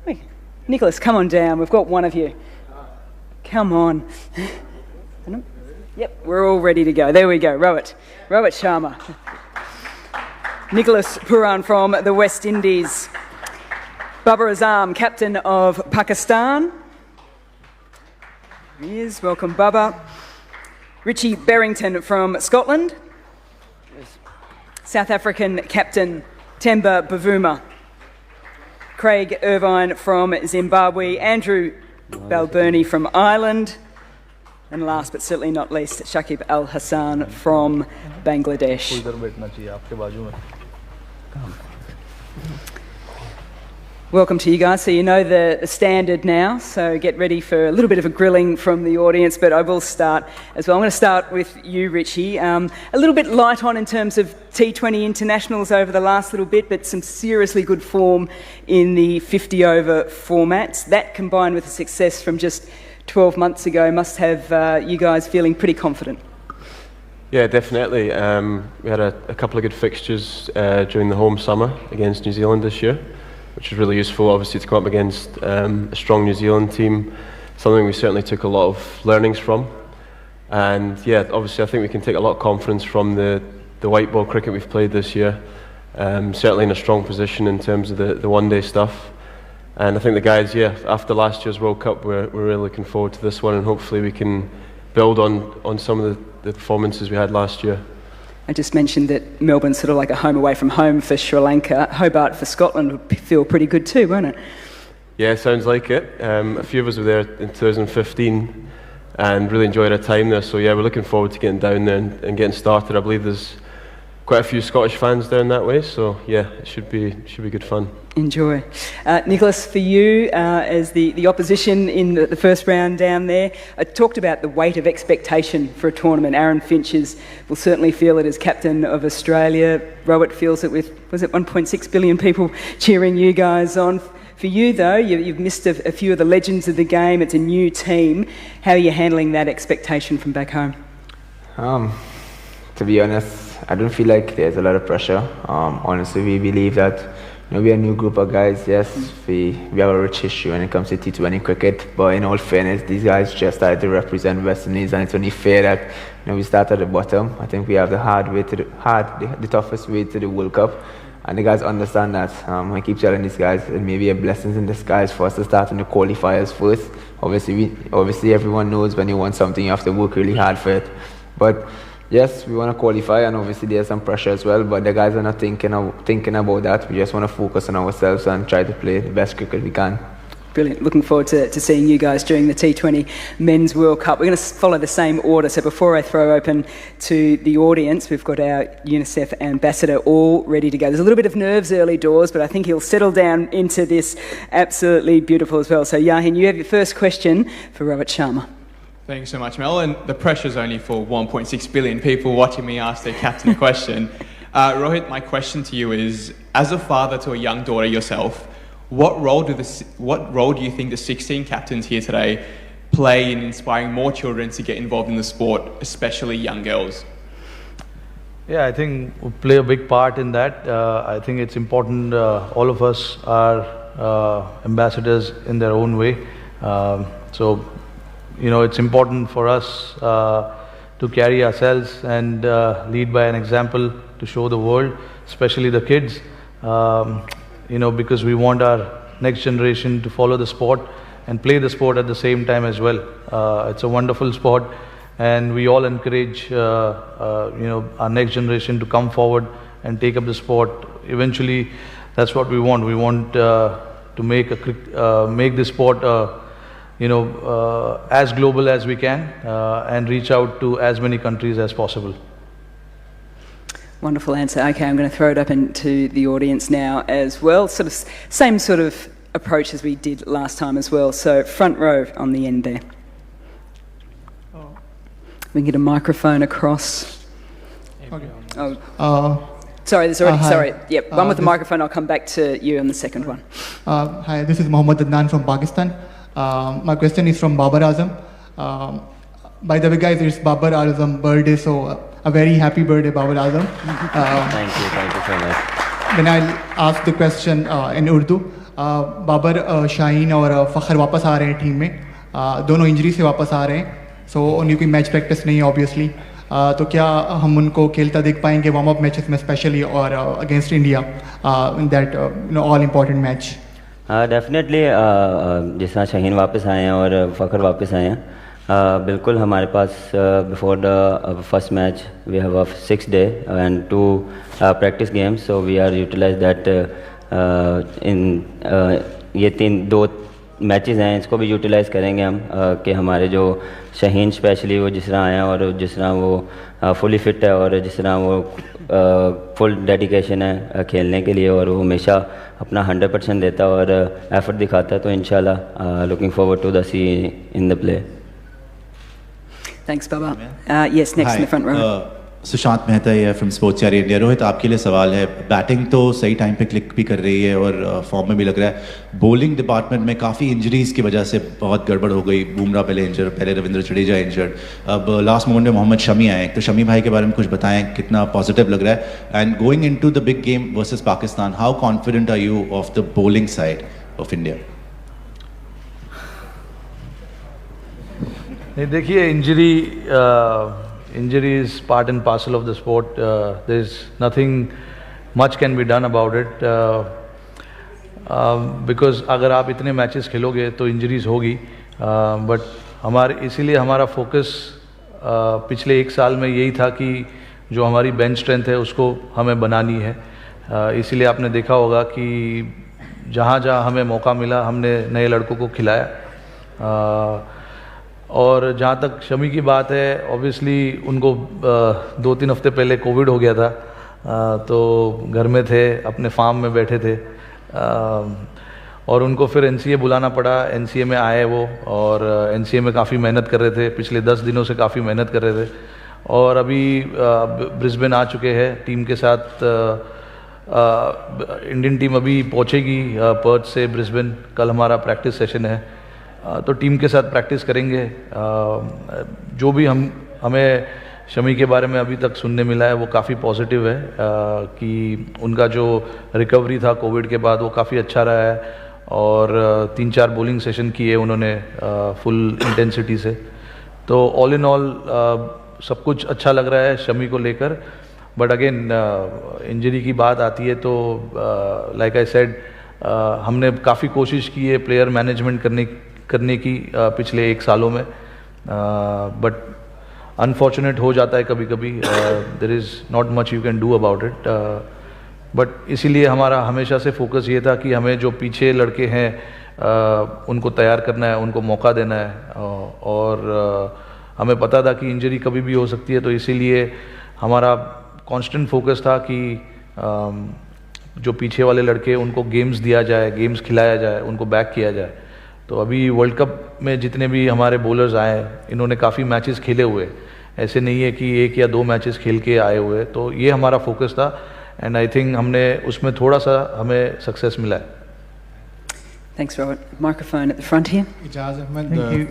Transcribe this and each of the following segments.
Hey, Nicholas, come on down. We've got one of you. Come on. Yep, we're all ready to go. There we go. Rohit Sharma. Nicholas Puran from the West Indies. Babar Azam, captain of Pakistan. Here he is. Welcome, Baba. Richie Berrington from Scotland. South African captain Temba Bavuma. Craig Irvine from Zimbabwe. Andrew Balbirnie from Ireland. And last but certainly not least, Shakib Al Hassan from Bangladesh. Welcome to you guys. So you know the standard now, so get ready for a little bit of a grilling from the audience, but I will start as well. I'm going to start with you, Richie. A little bit light on in terms of T20 internationals over the last little bit, but some seriously good form in the 50-over formats. That combined with the success from just 12 months ago must have you guys feeling pretty confident. Yeah, definitely. We had a couple of good fixtures during the home summer against New Zealand this year, which was really useful, obviously, to come up against a strong New Zealand team, something we certainly took a lot of learnings from. And yeah, obviously I think we can take a lot of confidence from the white ball cricket we've played this year, certainly in a strong position in terms of the one-day stuff. And I think the guys, yeah, after last year's World Cup, we're really looking forward to this one, and hopefully we can build on some of the performances we had last year. I just mentioned that Melbourne's sort of like a home away from home for Sri Lanka. Hobart for Scotland would feel pretty good too, won't it? Yeah, sounds like it. A few of us were there in 2015 and really enjoyed our time there. So yeah, we're looking forward to getting down there and getting started. I believe there's quite a few Scottish fans down that way. So yeah, it should be good fun. Enjoy. Nicholas, for you, as the opposition in the first round down there, I talked about the weight of expectation for a tournament. Aaron Finch will certainly feel it as captain of Australia. Rohit feels it with, was it 1.6 billion people cheering you guys on. For you, though, you've missed a few of the legends of the game. It's a new team. How are you handling that expectation from back home? To be honest, I don't feel like there's a lot of pressure. Honestly, we believe that we're a new group of guys. Yes, we have a rich history when it comes to T20 cricket, but in all fairness, these guys just started to represent West Indies, and it's only fair that we start at the bottom. I think we have the toughest way to the World Cup, and the guys understand that. I keep telling these guys it may be a blessing in disguise for us to start in the qualifiers first. Obviously, everyone knows when you want something, you have to work really hard for it. But yes, we want to qualify, and obviously there's some pressure as well, but the guys are not thinking about that. We just want to focus on ourselves and try to play the best cricket we can. Brilliant. Looking forward to seeing you guys during the T20 Men's World Cup. We're going to follow the same order, so before I throw open to the audience, we've got our UNICEF ambassador all ready to go. There's a little bit of nerves early doors, but I think he'll settle down into this absolutely beautiful as well. So Yahin, you have your first question for Rohit Sharma. Thank you so much, Mel. And the pressure's only for 1.6 billion people watching me ask their captain a question. Rohit, my question to you is, as a father to a young daughter yourself, what role do you think the 16 captains here today play in inspiring more children to get involved in the sport, especially young girls? Yeah, I think we play a big part in that. I think it's important. All of us are ambassadors in their own way. It's important for us to carry ourselves and lead by an example to show the world, especially the kids, because we want our next generation to follow the sport and play the sport at the same time as well. It's a wonderful sport, and we all encourage our next generation to come forward and take up the sport. Eventually, that's what we want. We want to make this sport as global as we can and reach out to as many countries as possible. Wonderful answer. Okay, I'm going to throw it up into the audience now as well. Same sort of approach as we did last time as well. So front row on the end there. We can get a microphone across. Okay. Sorry, there's already, hi. sorry. Yep, one with the microphone. I'll come back to you on the second one. Hi, this is Mohammad Adnan from Pakistan. My question is from Babar Azam. By the way, guys, it's Babar Azam birthday, so a very happy birthday, Babar Azam. Thank you so much. then I'll ask the question in Urdu. Babar, Shaheen और फ़खर वापस आ रहे हैं team में, दोनों injury से वापस आ रहे हैं, सो उनकी कोई मैच प्रैक्टिस नहीं है ऑब्वियसली, तो क्या हम उनको खेलता देख पाएंगे वार्म अप मैचेस में स्पेशली और against India in that all important match? Definitely जिस तरह शाहीन वापस आए हैं और फ़खर वापस आए हैं, बिल्कुल हमारे पास before the first match we have a 6 day and 2 practice games, so we are utilize that इन ये 2 मैचेस हैं, इसको भी यूटिलाइज़ करेंगे हम कि हमारे जो शाहीन स्पेशली वो जिस तरह आए हैं और जिस तरह वो फुली फिट है और जिस तरह वो फुल डेडिकेशन है खेलने के लिए और वो हमेशा अपना 100% देता है और एफर्ट दिखाता है, तो इंशाल्लाह looking forward to the see in the play. Thanks, Baba. Yes, next in the front row. Sushant Mehta है फ्रॉम स्पोर्ट्स चार इंडिया. रोहित, आपके लिए सवाल है. बैटिंग तो सही टाइम पे क्लिक भी कर रही है और फॉर्म में भी लग रहा है. बॉलिंग डिपार्टमेंट में काफ़ी इंजरीज़ की वजह से बहुत गड़बड़ हो गई. बुमराह पहले इंजर्ड, पहले रविंद्र जडेजा इंजर्ड, अब लास्ट मोमेंट में मोहम्मद शमी आए. तो शमी भाई के बारे में कुछ बताएं, कितना पॉजिटिव लग रहा है? And going into the big game versus Pakistan, how confident are you of the bowling side of India? नहीं, देखिए, injury is part and parcel of the sport. There's nothing much can be done about it because अगर आप इतने matches खेलोगे तो injuries होगी, but इसीलिए हमारा फोकस पिछले 1 साल में यही था कि जो हमारी बेंच स्ट्रेंथ है उसको हमें बनानी है. इसीलिए आपने देखा होगा कि जहाँ जहाँ हमें मौका मिला हमने नए लड़कों को खिलाया. और जहाँ तक शमी की बात है, ऑब्वियसली उनको 2-3 हफ्ते पहले कोविड हो गया था, तो घर में थे, अपने फार्म में बैठे थे, और उनको फिर एनसीए बुलाना पड़ा. एनसीए में आए वो, और एनसीए में काफ़ी मेहनत कर रहे थे, पिछले 10 दिनों से काफ़ी मेहनत कर रहे थे, और अभी ब्रिस्बेन आ चुके हैं टीम के साथ. इंडियन टीम अभी पहुँचेगी पर्थ से ब्रिस्बेन. कल हमारा प्रैक्टिस सेशन है, तो टीम के साथ प्रैक्टिस करेंगे. जो भी हमें शमी के बारे में अभी तक सुनने मिला है वो काफ़ी पॉजिटिव है, कि उनका जो रिकवरी था कोविड के बाद वो काफ़ी अच्छा रहा है, और 3-4 बॉलिंग सेशन किए उन्होंने फुल इंटेंसिटी से. तो ऑल इन ऑल सब कुछ अच्छा लग रहा है शमी को लेकर. बट अगेन इंजरी की बात आती है तो लाइक आई सेड, हमने काफ़ी कोशिश की है प्लेयर मैनेजमेंट करने की पिछले 1 सालों में, बट अनफॉर्चुनेट हो जाता है कभी कभी. There is not much you can do about it. But इसीलिए हमारा हमेशा से फोकस ये था कि हमें जो पीछे लड़के हैं उनको तैयार करना है, उनको मौका देना है, और हमें पता था कि इंजरी कभी भी हो सकती है, तो इसीलिए हमारा कांस्टेंट फोकस था कि जो पीछे वाले लड़के उनको गेम्स दिया जाए, गेम्स खिलाया जाए, उनको बैक किया जाए. तो अभी वर्ल्ड कप में जितने भी हमारे बॉलर्स आए, इन्होंने काफ़ी मैचेस खेले हुए, ऐसे नहीं है कि 1 या 2 मैचेस खेल के आए हुए. तो ये हमारा फोकस था, एंड आई थिंक हमने उसमें थोड़ा सा हमें सक्सेस मिला है. Thanks, Robert. Microphone at the front here. Ijaz Ahmed. Thank you.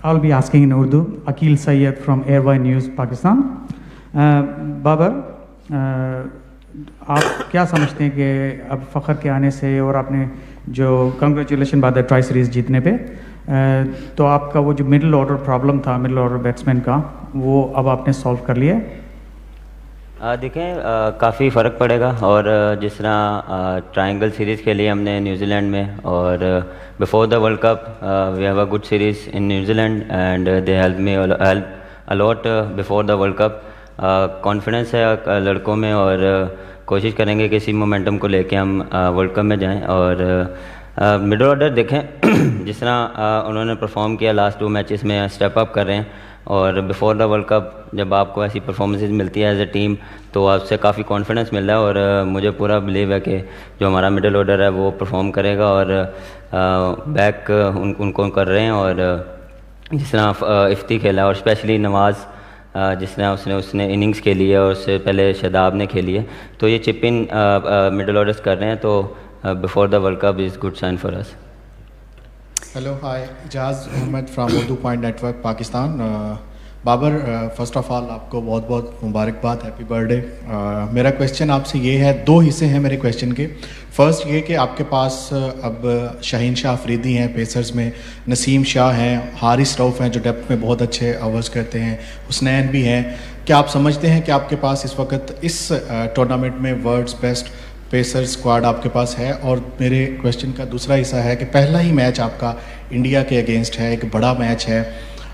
I'll be asking in Urdu. Akil Sayyed from Airway News, Pakistan. Babar, आप क्या समझते हैं कि अब फ़खर के आने से और आपने जो कंग्रेचुलेशन बाद ट्राई सीरीज़ जीतने पे, तो आपका वो जो मिडिल ऑर्डर प्रॉब्लम था, मिडिल ऑर्डर बैट्समैन का, वो अब आपने सॉल्व कर लिया? देखें, काफ़ी फ़र्क पड़ेगा. और जिस तरह ट्रायंगल सीरीज़ खेली हमने न्यूजीलैंड में, और before the world cup we have a good series in New Zealand and they help me a lot before the world cup. Confidence है लड़कों में, और कोशिश करेंगे कि इसी मोमेंटम को लेके हम वर्ल्ड कप में जाएं. और मिडल ऑर्डर देखें जिस तरह उन्होंने परफॉर्म किया लास्ट 2 मैचेस में, स्टेप अप कर रहे हैं. और बिफोर द वर्ल्ड कप जब आपको ऐसी परफॉर्मेंसेस मिलती है एज ए टीम, तो आपसे काफ़ी कॉन्फिडेंस मिल रहा है, और मुझे पूरा बिलीव है कि जो हमारा मिडल ऑर्डर है वो परफॉर्म करेगा. और बैक उनको कर रहे हैं, और जिस तरह इफ्ती खेला, और स्पेशली नवाज़ जिस तरह उसने इनिंग्स खेली है, और उससे पहले शदाब ने खेली है, तो ये चिप इन मिडल ऑर्डर्स कर रहे हैं. तो before the world cup is good sign for us. Hello, hi, Ijaz Ahmed from Urdu Point Network, Pakistan. Babar, first of all आपको बहुत बहुत मुबारकबाद, हैप्पी बर्थडे। मेरा क्वेश्चन आपसे ये है, दो हिस्से हैं मेरे क्वेश्चन के। फर्स्ट ये कि आपके पास अब शाहीन शाह अफरीदी हैं पेसर्स में, नसीम शाह हैं, हारिस रऊफ़ हैं जो डेप्थ में बहुत अच्छे ओवर्स करते हैं, हुसनैन भी हैं। क्या आप समझते हैं कि आपके पास इस वक्त इस टूर्नामेंट में वर्ल्ड्स बेस्ट पेसर स्क्वाड आपके पास है? और मेरे क्वेश्चन का दूसरा हिस्सा है कि पहला ही मैच आपका इंडिया के अगेंस्ट है, एक बड़ा मैच है,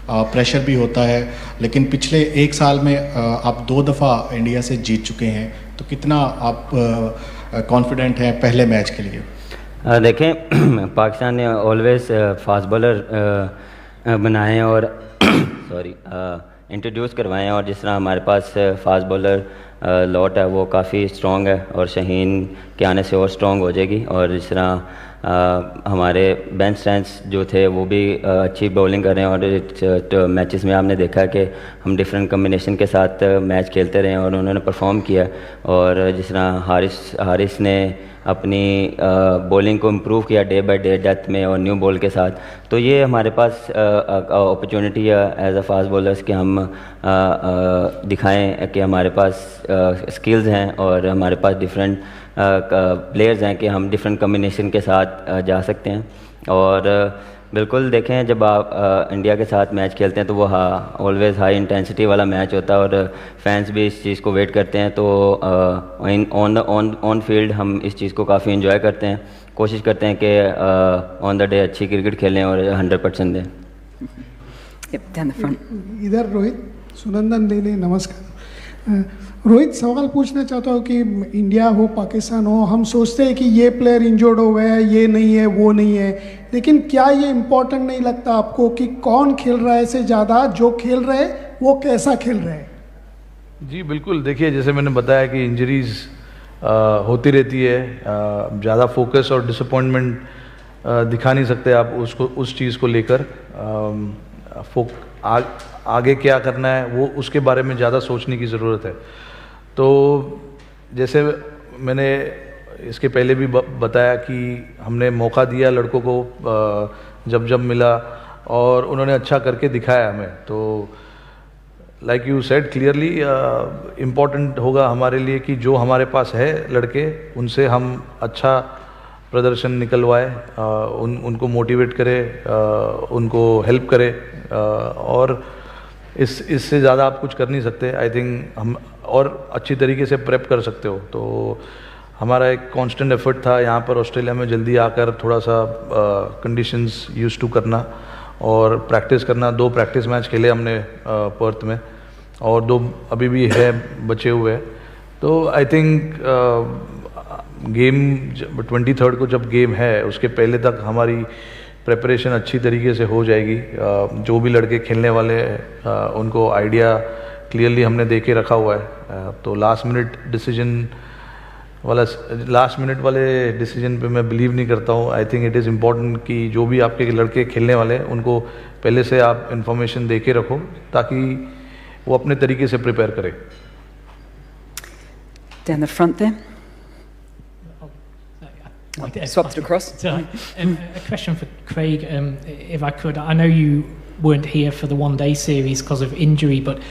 प्रेशर भी होता है, लेकिन पिछले एक साल में आप 2 दफ़ा इंडिया से जीत चुके हैं, तो कितना आप कॉन्फिडेंट हैं पहले मैच के लिए? देखें, पाकिस्तान ने ऑलवेज फास्ट बॉलर बनाए और सॉरी इंट्रोड्यूस करवाए हैं, और जिस तरह हमारे पास फास्ट बॉलर लॉट है वो काफ़ी स्ट्रॉन्ग है और शाहीन के आने से और स्ट्रॉन्ग हो जाएगी। और जिस तरह हमारे बेंच स्ट्रेंथ्स जो थे वो भी अच्छी बॉलिंग कर रहे हैं, और मैचेस में आपने देखा कि हम डिफरेंट कम्बिनेशन के साथ मैच खेलते रहे और उन्होंने परफॉर्म किया। और जिस तरह हारिस ने अपनी बॉलिंग को इम्प्रूव किया डे बाय डे डेथ में और न्यू बॉल के साथ, तो ये हमारे पास अपॉर्चुनिटी है एज अ फास्ट बॉलर्स कि हम दिखाएं कि हमारे पास स्किल्स हैं और हमारे पास डिफरेंट प्लेयर्स हैं कि हम डिफरेंट कम्बिनेशन के साथ जा सकते हैं। और बिल्कुल देखें, जब आप इंडिया के साथ मैच खेलते हैं तो वो ऑलवेज हाई इंटेंसिटी वाला मैच होता है और फैंस भी इस चीज़ को वेट करते हैं। तो ऑन फील्ड हम इस चीज़ को काफ़ी इंजॉय करते हैं, कोशिश करते हैं कि ऑन द डे अच्छी क्रिकेट खेलें और 100% दें। इधर रोहित सुनंदन देले, नमस्कार। रोहित, सवाल पूछना चाहता हूँ कि इंडिया हो पाकिस्तान हो, हम सोचते हैं कि ये प्लेयर इंजर्ड हो गया है, ये नहीं है, वो नहीं है, लेकिन क्या ये इम्पोर्टेंट नहीं लगता आपको कि कौन खेल रहा है से ज़्यादा जो खेल रहे हैं वो कैसा खेल रहे हैं? जी बिल्कुल, देखिए जैसे मैंने बताया कि इंजरीज़ होती रहती है, ज़्यादा फोकस और डिसअपॉइंटमेंट दिखा नहीं सकते आप उसको, उस चीज़ को लेकर। आगे क्या करना है वो उसके बारे में ज़्यादा सोचने की ज़रूरत है। तो जैसे मैंने इसके पहले भी बताया कि हमने मौका दिया लड़कों को जब जब मिला और उन्होंने अच्छा करके दिखाया हमें। तो like you said clearly, important होगा हमारे लिए कि जो हमारे पास है लड़के, उनसे हम अच्छा प्रदर्शन निकलवाए, उनको मोटिवेट करें, उनको हेल्प करें, और इससे ज़्यादा आप कुछ कर नहीं सकते। आई थिंक हम और अच्छी तरीके से प्रेप कर सकते हो। तो हमारा एक कांस्टेंट एफर्ट था यहाँ पर ऑस्ट्रेलिया में जल्दी आकर थोड़ा सा कंडीशंस यूज टू करना और प्रैक्टिस करना। 2 प्रैक्टिस मैच खेले हमने पर्थ में और 2 अभी भी है बचे हुए। तो आई थिंक गेम 23rd को जब गेम है उसके पहले तक हमारी प्रिपरेशन अच्छी तरीके से हो जाएगी। जो भी लड़के खेलने वाले हैं उनको आइडिया क्लियरली हमने दे के रखा हुआ है। तो लास्ट मिनट वाले डिसीजन पे मैं बिलीव नहीं करता हूँ। I think it is important कि जो भी आपके लड़के खेलने वाले हैं उनको पहले से आप इन्फॉर्मेशन दे के रखो ताकि वो अपने तरीके से प्रिपेयर करें। Down the front there. Swapped across. So, a question for Craig, if I could. I know you weren't here for the one-day series because of injury, but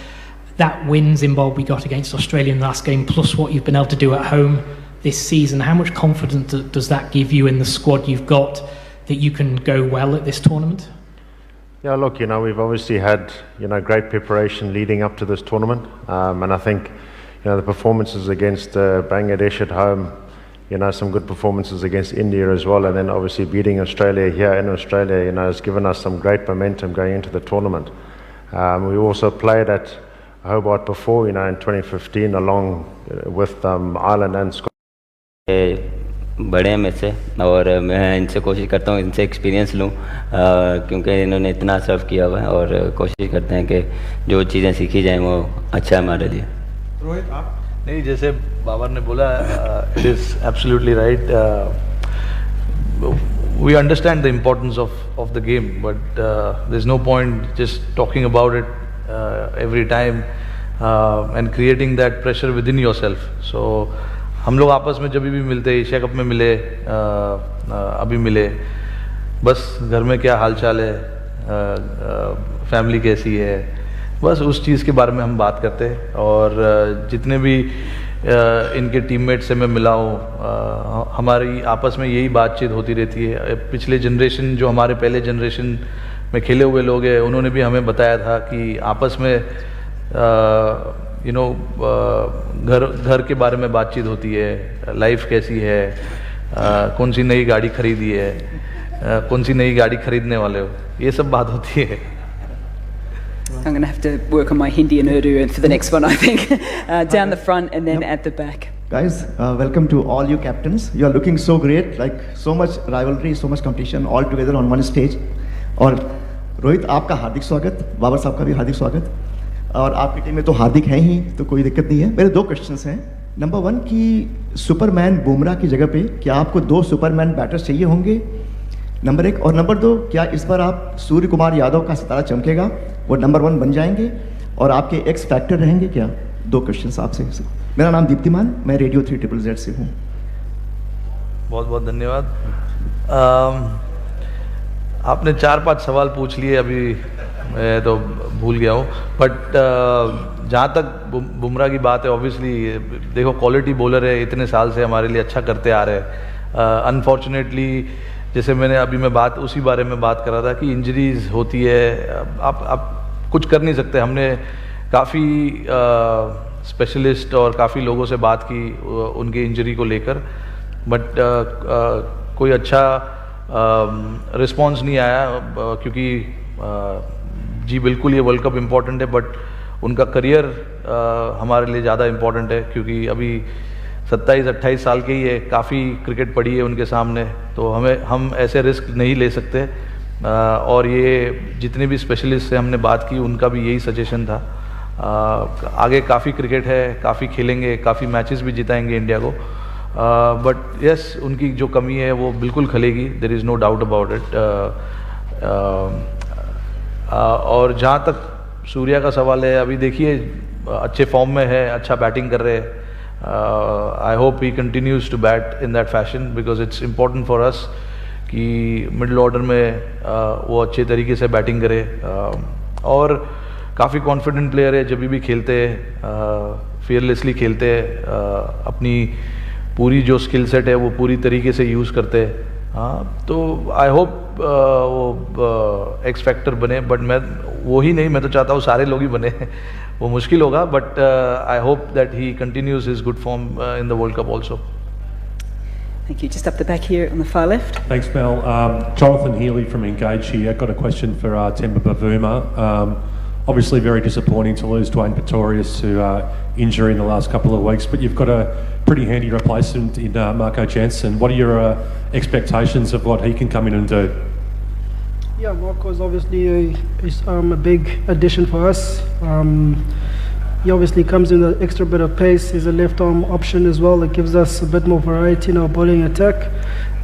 that win Zimbabwe got against Australia in the last game, plus what you've been able to do at home this season, how much confidence does that give you in the squad you've got that you can go well at this tournament? Yeah, look, we've obviously had, great preparation leading up to this tournament, and I think, the performances against Bangladesh at home, some good performances against India as well, and then obviously beating Australia here in Australia, has given us some great momentum going into the tournament. We also played at Hobart before, in 2015, along with Ireland and Scotland. बड़े हैं मेरे से और मैं इनसे कोशिश करता हूँ इनसे एक्सपीरियंस लूँ क्योंकि इन्होंने इतना सर्व किया हुआ है और कोशिश करते हैं कि जो चीज़ें सीखी जाएं वो अच्छा है हमारे लिए। रोहित आप नहीं, जैसे बाबर ने बोला, it is absolutely right. we understand the importance of the game, but there's no point just talking about it every time and creating that pressure within yourself. So हम लोग आपस में जब भी मिलते, एशिया कप में मिले, अभी मिले, बस घर में क्या हाल चाल है, फैमिली कैसी है, बस उस चीज़ के बारे में हम बात करते हैं। और जितने भी इनके टीममेट से मैं मिला हूँ, हमारी आपस में यही बातचीत होती रहती है। पिछले जनरेशन, जो हमारे पहले जनरेशन में खेले हुए लोग हैं, उन्होंने भी हमें बताया था कि आपस में घर के बारे में बातचीत होती है, लाइफ कैसी है, कौन सी नई गाड़ी खरीदी है, कौन सी नई गाड़ी खरीदने वाले हो, ये सब बात होती है। I'm going to have to work on my Hindi and Urdu for the next one, I think. Down the front and then at the back. Guys, welcome to all you captains. You are looking so great, like so much rivalry, so much competition, all together on one stage. और रोहित, आपका हार्दिक स्वागत, बाबर साहब का भी हार्दिक स्वागत। और आपकी team में तो हार्दिक है ही, तो कोई दिक्कत नहीं है। मेरे 2 क्वेश्चंस हैं। नंबर 1 कि सुपरमैन बुमराह की जगह पे क्या आपको 2 सुपरमैन बैटर्स चाहिए होंगे? नंबर 1। और नंबर 2, क्या इस बार आप सूर्य कुमार यादव का सितारा चमकेगा, वो नंबर 1 बन जाएंगे और आपके एक्स फैक्टर रहेंगे क्या? 2 क्वेश्चंस आपसे। मेरा नाम दीप्तिमान, मैं रेडियो 3ZZZ से हूँ। बहुत बहुत धन्यवाद। आपने 4-5 सवाल पूछ लिए, अभी मैं तो भूल गया हूँ। बट जहाँ तक बुमराह की बात है, ऑब्वियसली देखो क्वालिटी बॉलर है, इतने साल से हमारे लिए अच्छा करते आ रहे हैं। अनफॉर्चुनेटली जैसे मैं बात उसी बारे में बात कर रहा था कि इंजरीज होती है, आप कुछ कर नहीं सकते। हमने काफ़ी स्पेशलिस्ट और काफ़ी लोगों से बात की उनके इंजरी को लेकर, बट कोई अच्छा रिस्पॉन्स नहीं आया, क्योंकि जी बिल्कुल ये वर्ल्ड कप इम्पॉर्टेंट है, बट उनका करियर हमारे लिए ज़्यादा इम्पॉर्टेंट है, क्योंकि अभी 27-28 साल के ही है, काफ़ी क्रिकेट पड़ी है उनके सामने, तो हम ऐसे रिस्क नहीं ले सकते। और ये जितने भी स्पेशलिस्ट से हमने बात की, उनका भी यही सजेशन था। आगे काफ़ी क्रिकेट है, काफ़ी खेलेंगे, काफ़ी मैचेस भी जिताएंगे इंडिया को, बट यस उनकी जो कमी है वो बिल्कुल खलेगी, there is no doubt about it. और जहाँ तक सूर्या का सवाल है, अभी देखिए अच्छे फॉर्म में है, अच्छा बैटिंग कर रहे हैं। I hope he continues to bat in that fashion because it's important for us कि मिडिल ऑर्डर में वो अच्छे तरीके से बैटिंग करे। और काफ़ी कॉन्फिडेंट प्लेयर है, जब भी खेलते हैं फियरलेसली खेलते हैं, अपनी पूरी जो स्किल सेट है वो पूरी तरीके से यूज़ करते हैं। हाँ, तो आई होप वो एक्स फैक्टर बने, बट मैं वो ही नहीं, मैं तो चाहता हूँ सारे लोग ही बने। वो मुश्किल होगा, but I hope that he continues his good form in the world cup also. Thank you. Just up the back here on the far left. Thanks, Mel. Jonathan Healy from Engage here. Got a question for Temba Bavuma. Obviously very disappointing to lose Dwayne Pretorius to injury in the last couple of weeks, but you've got a pretty handy replacement in Marco Jansen. What are your expectations of what he can come in and do? Yeah, Marco is obviously a big addition for us. He obviously comes in with an extra bit of pace. He's a left arm option as well. It gives us a bit more variety in our bowling attack.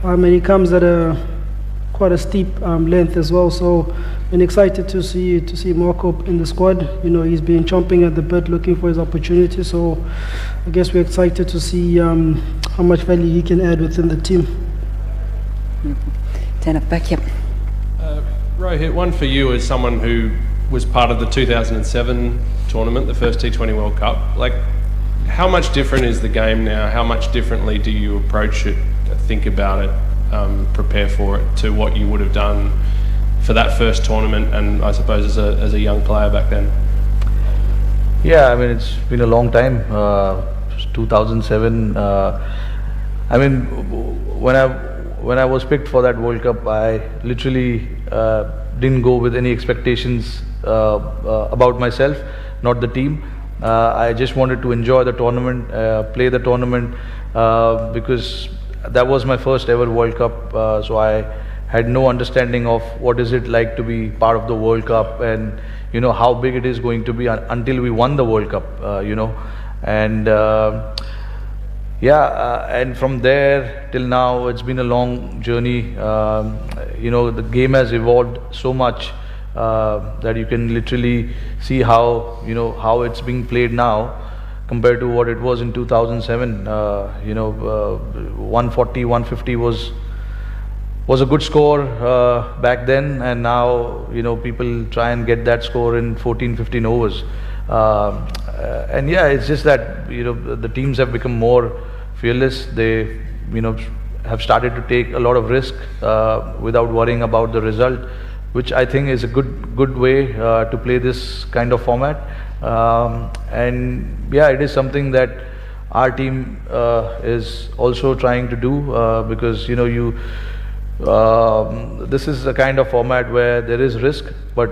And he comes at quite a steep length as well. So I'm excited to see Marco in the squad. You know, he's been chomping at the bit, looking for his opportunity. So I guess we're excited to see how much value he can add within the team. Turn it back, yep. Rohit, one for you as someone who was part of the 2007 tournament, the first T20 World Cup. Like, how much different is the game now? How much differently do you approach it, think about it, prepare for it, to what you would have done for that first tournament, and I suppose as a young player back then? Yeah, I mean, it's been a long time. 2007. I mean, when I was picked for that World Cup, I literally didn't go with any expectations about myself, not the team. I just wanted to enjoy the tournament, play the tournament, because that was my first ever World Cup. So I had no understanding of what is it like to be part of the World Cup, and you know how big it is going to be until we won the World Cup. You know, and and from there till now, it's been a long journey. You know, the game has evolved so much that you can literally see how it's being played now compared to what it was in 2007. 140, 150 was was a good score back then, and now people try and get that score in 14, 15 overs. And yeah, it's just that the teams have become more fearless. They have started to take a lot of risk without worrying about the result, which I think is a good way to play this kind of format. And yeah, it is something that our team is also trying to do, because this is a kind of format where there is risk, but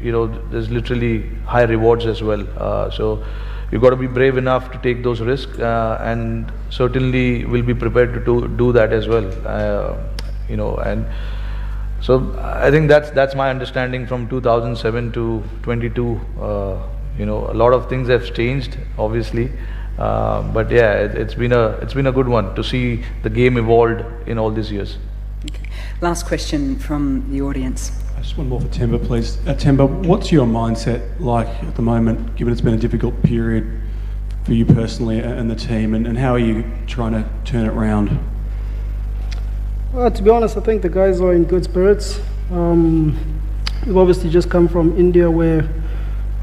there's literally high rewards as well. So you've got to be brave enough to take those risks, and certainly will be prepared to do that as well. And so I think that's my understanding from 2007 to 22. A lot of things have changed, obviously, but yeah, it's been a good one to see the game evolved in all these years. Okay. Last question from the audience. Just one more for Temba, please. Temba, what's your mindset like at the moment, given it's been a difficult period for you personally and the team, and how are you trying to turn it around? Well, to be honest, I think the guys are in good spirits. We've obviously just come from India, where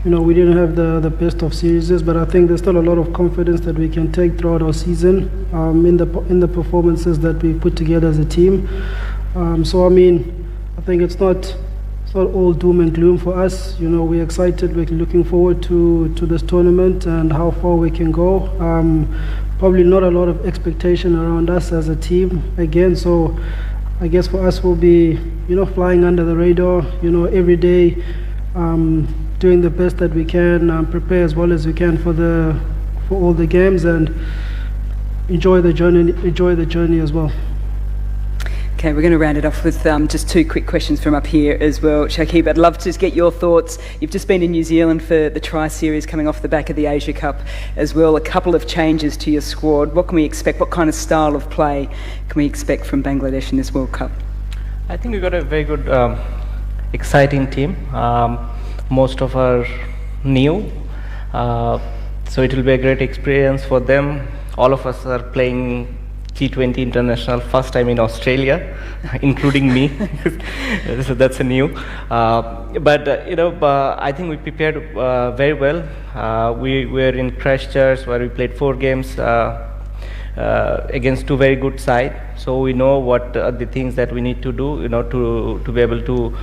we didn't have the best of series, but I think there's still a lot of confidence that we can take throughout our season in the performances that we put together as a team. So I think it's not all doom and gloom for us. We're excited. We're looking forward to this tournament and how far we can go. Probably not a lot of expectation around us as a team again. So I guess for us, we'll be flying under the radar. Every day, doing the best that we can, prepare as well as we can for all the games, and enjoy the journey as well. Okay, we're going to round it off with just two quick questions from up here as well. Shakib, I'd love to just get your thoughts. You've just been in New Zealand for the Tri-Series, coming off the back of the Asia Cup as well. A couple of changes to your squad. What can we expect? What kind of style of play can we expect from Bangladesh in this World Cup? I think we've got a very good, exciting team. Most of are new, so it will be a great experience for them. All of us are playing T20 international first time in Australia, including me. So that's a new. But I think we prepared very well. We were in Christchurch, where we played 4 games against 2 very good sides. So we know what are the things that we need to do, to be able to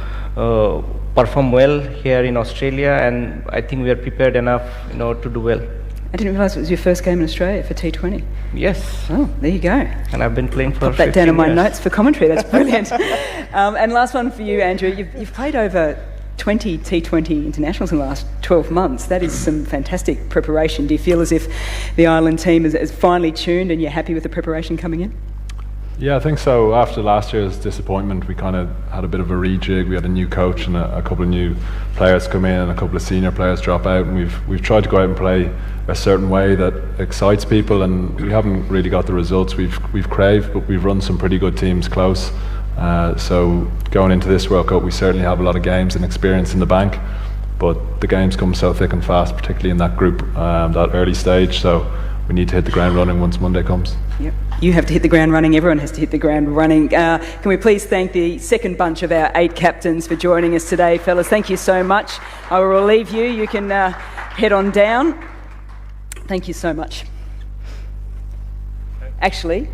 perform well here in Australia. And I think we are prepared enough, to do well. I didn't realise it was your first game in Australia for T20. Yes. Oh, there you go. And I've been playing for Pop that down in my years. notes for commentary. That's brilliant. And last one for you, Andrew. You've played over 20 T20 internationals in the last 12 months. That is some fantastic preparation. Do you feel as if the Ireland team is finely tuned and you're happy with the preparation coming in? Yeah, I think so. After last year's disappointment, we kind of had a bit of a rejig. We had a new coach and a couple of new players come in and a couple of senior players drop out, and we've tried to go out and play a certain way that excites people, and we haven't really got the results we've craved, but we've run some pretty good teams close. So going into this World Cup, we certainly have a lot of games and experience in the bank, but the games come so thick and fast, particularly in that group, that early stage. So we need to hit the ground running once Monday comes. Yep. You have to hit the ground running. Everyone has to hit the ground running. Can we please thank the second bunch of our 8 captains for joining us today, fellas? Thank you so much. I will relieve you. You can head on down. Thank you so much. Actually,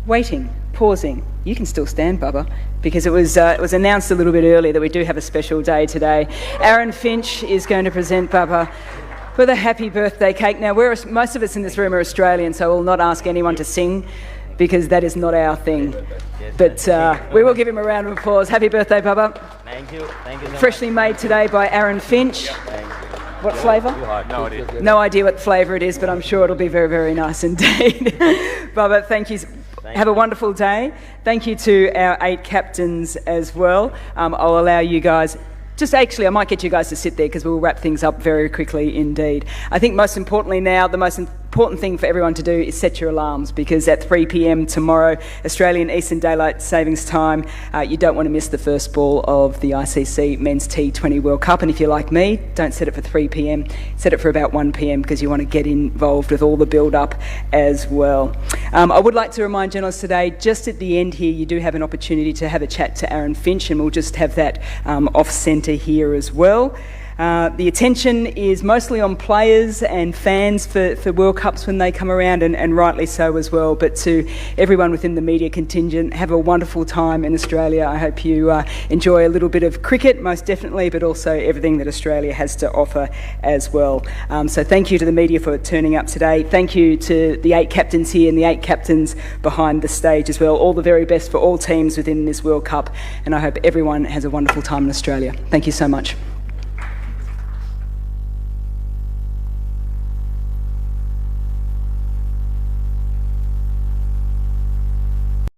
waiting, pausing. You can still stand, Bubba, because it was announced a little bit earlier that we do have a special day today. Aaron Finch is going to present Bubba with a happy birthday cake. Now, most of us in this room are Australian, so we'll not ask anyone to sing, because that is not our thing. But we will give him a round of applause. Happy birthday, Bubba. Thank you. Thank you so Freshly made today by Aaron Finch. What flavour? No idea. No idea what flavour it is, but I'm sure it'll be very, very nice indeed. Bubba, thank you. Have a wonderful day. Thank you to our 8 captains as well. I'll allow you guys... I might get you guys to sit there, because we'll wrap things up very quickly indeed. I think most importantly now, the most important thing for everyone to do is set your alarms, because at 3 p.m. tomorrow, Australian Eastern Daylight Savings Time, you don't want to miss the first ball of the ICC Men's T20 World Cup. And if you're like me, don't set it for 3 p.m, set it for about 1 p.m, because you want to get involved with all the build-up as well. I would like to remind journalists today, just at the end here, you do have an opportunity to have a chat to Aaron Finch, and we'll just have that off-centre here as well. The attention is mostly on players and fans for World Cups when they come around, and rightly so as well. But to everyone within the media contingent, have a wonderful time in Australia. I hope you enjoy a little bit of cricket, most definitely, but also everything that Australia has to offer as well. So thank you to the media for turning up today. Thank you to the 8 captains here and the 8 captains behind the stage as well. All the very best for all teams within this World Cup, and I hope everyone has a wonderful time in Australia. Thank you so much.